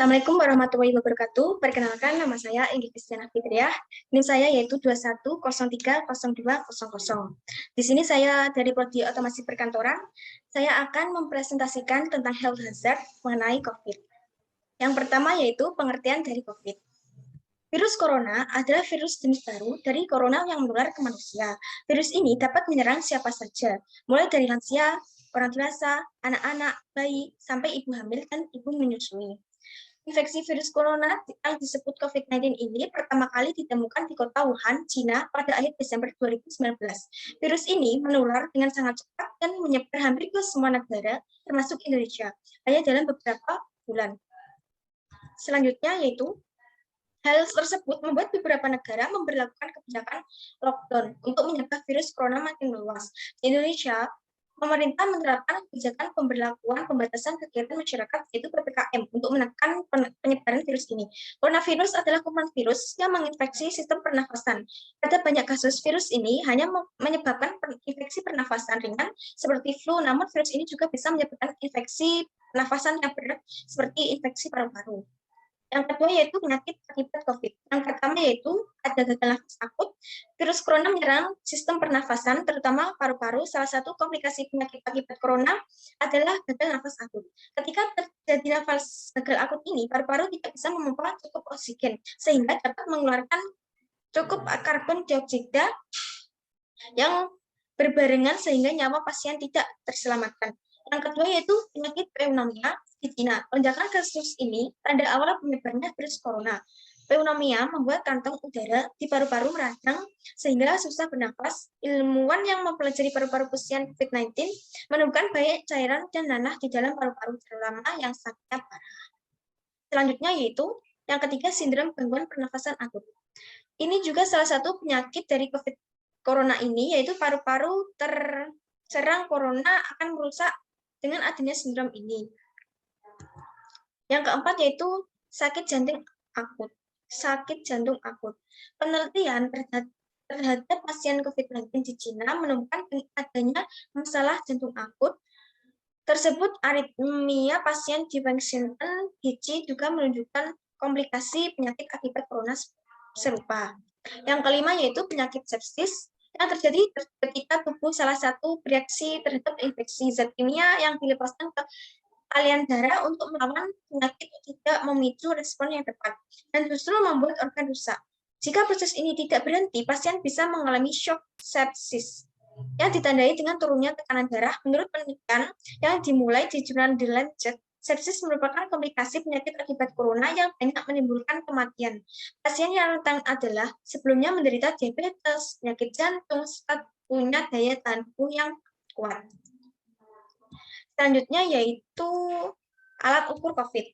Assalamualaikum warahmatullahi wabarakatuh. Perkenalkan, nama saya Ingrid Kristiana Fitriah. NIM saya yaitu 21030200. Di sini saya dari Prodi Otomasi Perkantoran. Saya akan mempresentasikan tentang health hazard mengenai COVID. Yang pertama yaitu pengertian dari COVID. Virus corona adalah virus jenis baru dari corona yang menular ke manusia. Virus ini dapat menyerang siapa saja, mulai dari lansia, orang dewasa, anak-anak, bayi, sampai ibu hamil dan ibu menyusui. Infeksi virus corona yang disebut COVID-19 ini pertama kali ditemukan di kota Wuhan, Cina pada akhir Desember 2019. Virus ini menular dengan sangat cepat dan menyebar hampir ke semua negara, termasuk Indonesia, hanya dalam beberapa bulan. Selanjutnya yaitu hal tersebut membuat beberapa negara memberlakukan kebijakan lockdown untuk mencegah virus corona makin meluas. Di Indonesia, pemerintah menerapkan kebijakan pemberlakuan pembatasan kegiatan masyarakat yaitu PPKM untuk menekan penyebaran virus ini. Coronavirus adalah kuman virus yang menginfeksi sistem pernafasan. Pada banyak kasus, virus ini hanya menyebabkan infeksi pernafasan ringan seperti flu, namun virus ini juga bisa menyebabkan infeksi pernafasan yang berat seperti infeksi paru-paru. Yang kedua yaitu penyakit akibat COVID. Yang pertama yaitu ada gagal nafas akut. Virus corona menyerang sistem pernafasan, terutama paru-paru. Salah satu komplikasi penyakit akibat corona adalah gagal nafas akut. Ketika terjadi nafas gagal akut ini, paru-paru tidak bisa memompa cukup oksigen, sehingga dapat mengeluarkan cukup karbon dioksida yang berbarengan sehingga nyawa pasien tidak terselamatkan. Yang kedua yaitu penyakit pneumonia di Cina. Lonjakan kasus ini tanda awal penyebarannya virus corona. Pneumonia membuat kantong udara di paru-paru merangsang sehingga susah bernapas. Ilmuwan yang mempelajari paru-paru pasien COVID-19 menemukan banyak cairan dan nanah di dalam paru-paru terutama yang sakitnya parah. Selanjutnya yaitu yang ketiga sindrom gangguan pernafasan akut. Ini juga salah satu penyakit dari COVID corona ini yaitu paru-paru terserang corona akan merusak dengan adanya sindrom ini. Yang keempat yaitu sakit jantung akut. Sakit jantung akut. Penelitian terhadap pasien COVID-19 di Cina menemukan adanya masalah jantung akut. Tersebut aritmia pasien di Washington DC juga menunjukkan komplikasi penyakit akibat corona serupa. Yang kelima yaitu penyakit sepsis yang terjadi ketika tubuh salah satu bereaksi terhadap infeksi zat kimia yang dilepaskan ke aliran darah untuk melawan penyakit tidak memicu respon yang tepat dan justru membuat organ rusak. Jika proses ini tidak berhenti, pasien bisa mengalami shock sepsis yang ditandai dengan turunnya tekanan darah. Menurut penelitian yang dimulai di jurnal The Lancet, sepsis merupakan komplikasi penyakit akibat corona yang banyak menimbulkan kematian. Pasien yang rentan adalah sebelumnya menderita diabetes, penyakit jantung, serta punya daya tahan tubuh yang kuat. Selanjutnya yaitu alat ukur COVID.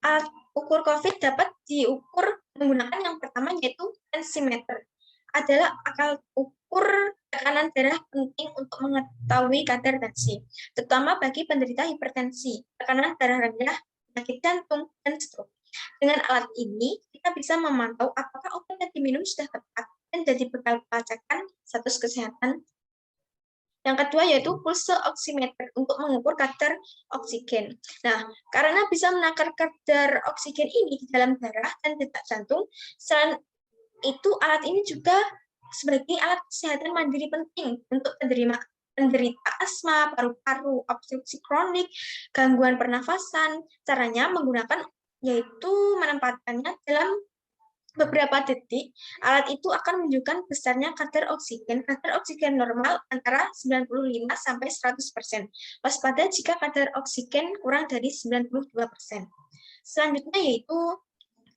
Alat ukur COVID dapat diukur menggunakan yang pertama yaitu tensimeter. Adalah alat ukur tekanan darah penting untuk mengetahui kadar tensi, terutama bagi penderita hipertensi, tekanan darah rendah, penyakit jantung, dan stroke. Dengan alat ini, kita bisa memantau apakah obat yang diminum sudah tepat dan jadi bekal pelacakan status kesehatan. Yang kedua yaitu pulse oximeter untuk mengukur kadar oksigen. Nah, karena bisa menakar kadar oksigen ini di dalam darah dan detak jantung, selain itu alat ini juga sebagai alat kesehatan mandiri penting untuk penderita asma, paru-paru, obstruksi kronik, gangguan pernafasan. Caranya menggunakan yaitu menempatkannya dalam beberapa detik. Alat itu akan menunjukkan besarnya kadar oksigen normal antara 95 sampai 100%. Waspada jika kadar oksigen kurang dari 92%. Selanjutnya yaitu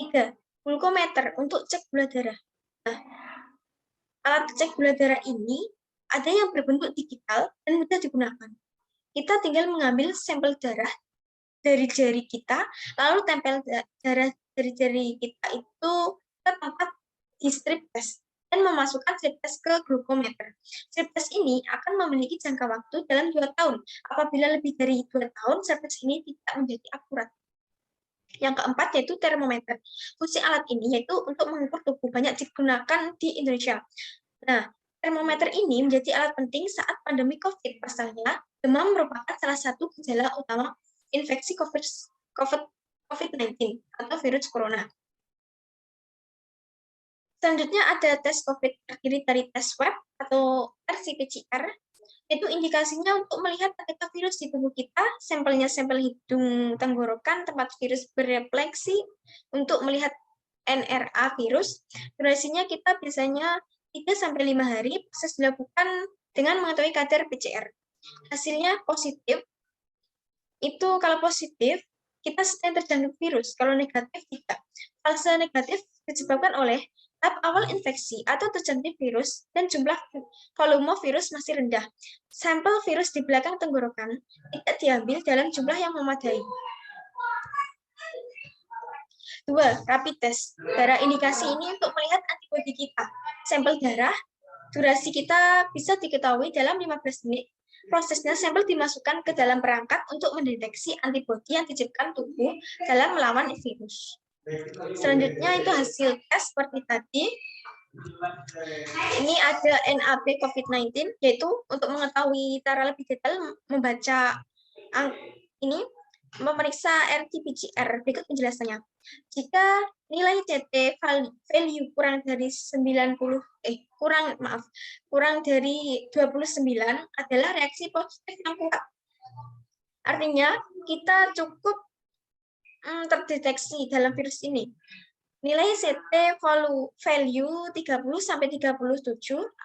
3. Glukometer untuk cek gula darah. Nah, alat cek gula darah ini ada yang berbentuk digital dan mudah digunakan. Kita tinggal mengambil sampel darah dari jari kita, lalu tempel darah dari jari kita itu ke tempat di strip test dan memasukkan strip test ke glukometer. Strip test ini akan memiliki jangka waktu dalam 2 tahun. Apabila lebih dari 2 tahun, strip test ini tidak menjadi akurat. Yang keempat yaitu termometer. Fungsi alat ini yaitu untuk mengukur tubuh, banyak digunakan di Indonesia. Nah, termometer ini menjadi alat penting saat pandemi COVID. Pasalnya, demam merupakan salah satu gejala utama infeksi COVID COVID-19 atau virus corona. Selanjutnya ada tes COVID terdiri dari tes swab atau RT-PCR, itu indikasinya untuk melihat apakah virus di tubuh kita, sampelnya sampel hidung, tenggorokan, tempat virus berefleksi untuk melihat NRA virus. Durasinya kita biasanya 3-5 hari, proses dilakukan dengan mengetahui kadar PCR. Hasilnya positif, itu kalau positif, kita sedang terjangkit virus, kalau negatif tidak. Fase negatif disebabkan oleh tahap awal infeksi atau terjangkit virus dan jumlah volume virus masih rendah. Sampel virus di belakang tenggorokan tidak diambil dalam jumlah yang memadai. 2. Rapid test. Darah indikasi ini untuk melihat antibodi kita. Sampel darah, durasi kita bisa diketahui dalam 15 menit. Prosesnya sampel dimasukkan ke dalam perangkat untuk mendeteksi antibodi yang diciptakan tubuh dalam melawan virus. Selanjutnya itu hasil tes seperti tadi. Ini ada NAB COVID-19, yaitu untuk mengetahui cara lebih detail membaca ini, memeriksa RT-PCR. Berikut penjelasannya. Jika nilai CT value kurang dari 29 adalah reaksi positif yang kuat. Artinya kita cukup terdeteksi dalam virus ini. Nilai CT value 30-37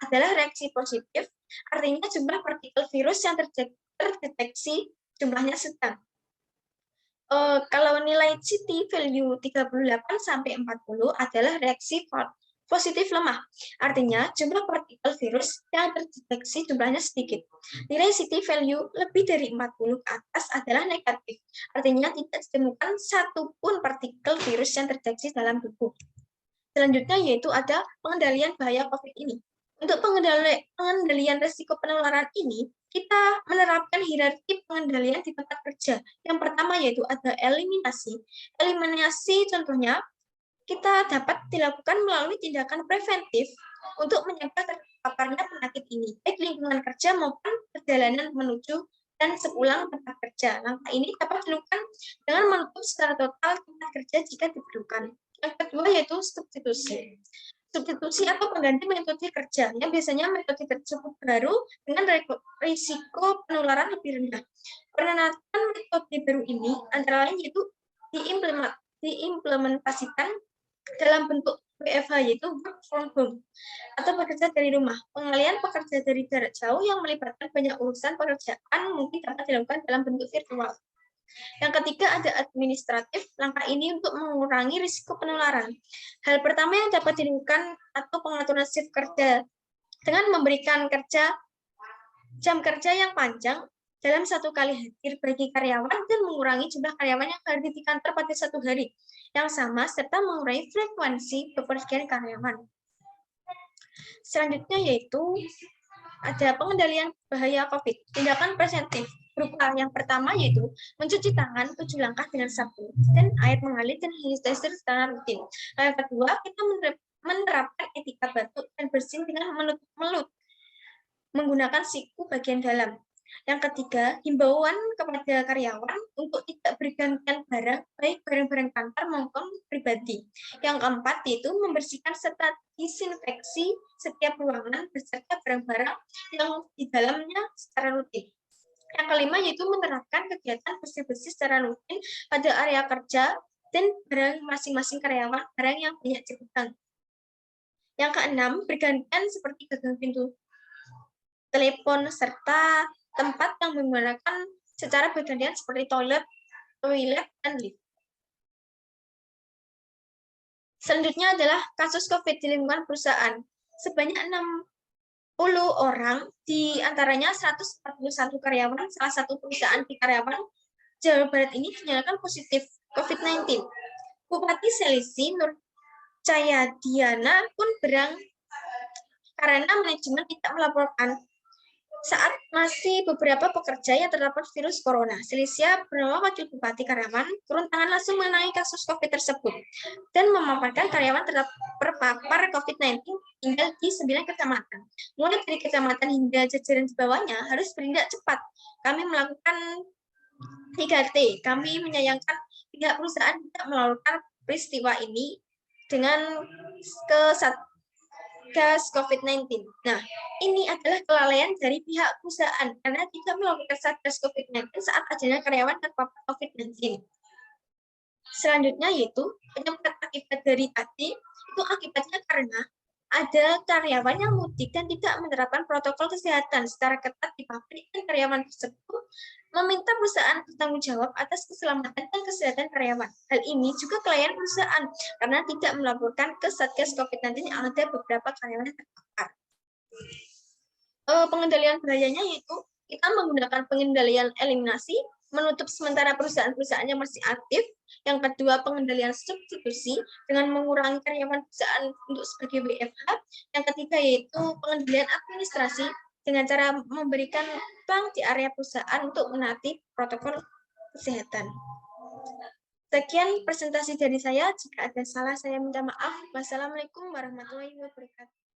adalah reaksi positif, artinya jumlah partikel virus yang terdeteksi jumlahnya sedang. Kalau nilai CT value 38-40 adalah reaksi positif lemah, artinya jumlah partikel virus yang terdeteksi jumlahnya sedikit. Nilai CT value lebih dari 40 ke atas adalah negatif, artinya tidak ditemukan satupun partikel virus yang terdeteksi dalam tubuh. Selanjutnya yaitu ada pengendalian bahaya COVID ini. Untuk pengendalian risiko penularan ini, kita menerapkan hierarki pengendalian di tempat kerja. Yang pertama yaitu ada eliminasi. Eliminasi contohnya kita dapat dilakukan melalui tindakan preventif untuk mencegah terpaparnya penyakit ini, baik lingkungan kerja maupun perjalanan menuju dan sepulang tempat kerja. Langkah ini dapat dilakukan dengan menutup secara total tempat kerja jika diperlukan. Yang kedua yaitu substitusi. Substitusi atau pengganti metode kerja, yang biasanya metode tersebut baru dengan risiko penularan lebih rendah. Penerapan metode baru ini antara lain yaitu diimplementasikan dalam bentuk WFH, yaitu work from home atau bekerja dari rumah. Pengalihan pekerja dari jarak jauh yang melibatkan banyak urusan pekerjaan mungkin dapat dilakukan dalam bentuk virtual. Yang ketiga ada administratif. Langkah ini untuk mengurangi risiko penularan. Hal pertama yang dapat dilakukan atau pengaturan shift kerja dengan memberikan jam kerja yang panjang dalam satu kali hadir bagi karyawan dan mengurangi jumlah karyawan yang hadir di kantor pada satu hari yang sama serta mengurangi frekuensi bepergian karyawan. Selanjutnya yaitu ada pengendalian bahaya COVID. Tindakan preventif berupa yang pertama yaitu mencuci tangan 7 langkah dengan sabun dan air mengalir dan sanitizer secara rutin. Yang kedua, kita menerapkan etika batuk dan bersin dengan menutup mulut menggunakan siku bagian dalam. Yang ketiga, himbauan kepada karyawan untuk tidak bergantian barang, baik barang-barang kantor maupun pribadi. Yang keempat, yaitu membersihkan serta disinfeksi setiap ruangan beserta barang-barang yang di dalamnya secara rutin. Yang kelima, yaitu menerapkan kegiatan bersih-bersih secara rutin pada area kerja dan barang masing-masing karyawan, barang yang banyak dipegang. Yang keenam, bergantian seperti gagang pintu, telepon, serta tempat yang menggunakan secara bergantian seperti toilet, dan lift. Selanjutnya adalah kasus COVID di lingkungan perusahaan. Sebanyak 60 orang, di antaranya 141 karyawan, salah satu perusahaan di karyawan Jawa Barat ini dinyatakan positif COVID-19. Bupati Selisi Nur Cayadiana pun berang karena manajemen tidak melaporkan saat masih beberapa pekerja yang terdapat virus corona. Selisia bernama Wakil Bupati Karawang turun tangan langsung mengenai kasus COVID tersebut dan memaparkan karyawan terpapar COVID-19 tinggal di 9 kecamatan. Mulai dari kecamatan hingga jajaran di bawahnya harus bertindak cepat. Kami melakukan 3T. Kami menyayangkan pihak perusahaan tidak melakukan peristiwa ini dengan ke Satgas COVID-19. Nah, ini adalah kelalaian dari pihak perusahaan karena tidak melakukan Satgas COVID-19 saat adanya karyawan terpapar COVID-19. Selanjutnya yaitu penyebab akibat dari tadi itu akibatnya karena ada karyawan yang mudik dan tidak menerapkan protokol kesehatan secara ketat di pabrik, dan karyawan tersebut meminta perusahaan bertanggung jawab atas keselamatan dan kesehatan karyawan. Hal ini juga kelalaian perusahaan karena tidak melaporkan ke Satgas COVID-19 yang ada beberapa karyawan yang terpapar. Pengendalian bahayanya yaitu kita menggunakan pengendalian eliminasi, menutup sementara perusahaan-perusahaan yang masih aktif. Yang kedua, pengendalian substitusi dengan mengurangi karyawan perusahaan untuk sebagai WFH. Yang ketiga yaitu pengendalian administrasi dengan cara memberikan bank di area perusahaan untuk menaati protokol kesehatan. Sekian presentasi dari saya. Jika ada salah, saya minta maaf. Wassalamualaikum warahmatullahi wabarakatuh.